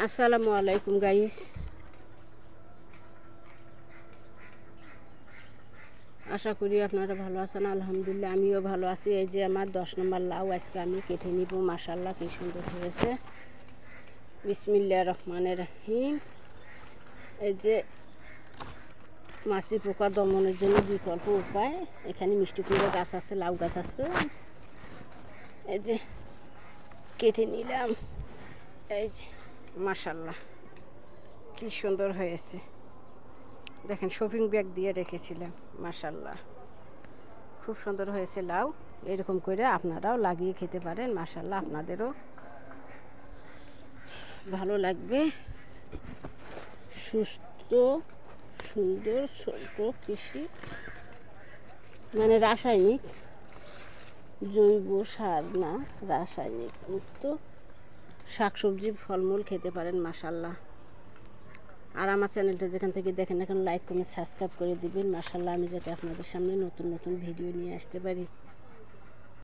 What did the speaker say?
আসসালামু আলাইকুম গাইস, আশা করি আপনারা ভালো আছেন। আলহামদুলিল্লাহ আমিও ভালো আছি। এই যে আমার 10 নম্বর লাউ আজকে আমি কেটে নিব। মাশাআল্লাহ কি সুন্দর হয়েছে। বিসমিল্লাহির রহমানির রহিম। এই যে মাছি পোকা দমনের জন্য বিকল্প উপায়, এখানে মিষ্টি কুমড়ো গাছ আছে, লাউ গাছ আছে। এই যে কেটে নিলাম। এই যে মাশাআল্লাহ কি সুন্দর হয়েছে। দেখেন শপিং ব্যাগ দিয়ে রেখেছিলাম। মাশাআল্লাহ খুব সুন্দর হয়েছে লাউ। এরকম করে আপনারাও লাগিয়ে খেতে পারেন। মাশাআল্লাহ আপনাদেরও ভালো লাগবে। সুস্থ সুন্দর ছোট কৃষি, মানে রাসায়নিক জৈব সার না, রাসায়নিক মুক্ত শাকসবজি ফলমূল খেতে পারেন। মাশাআল্লাহ। আর আমার চ্যানেলটা যেখান থেকে দেখেন এখন লাইক কমেন্ট সাবস্ক্রাইব করে দিবেন। মাশাআল্লাহ আমি যাতে আপনাদের সামনে নতুন নতুন ভিডিও নিয়ে আসতে পারি।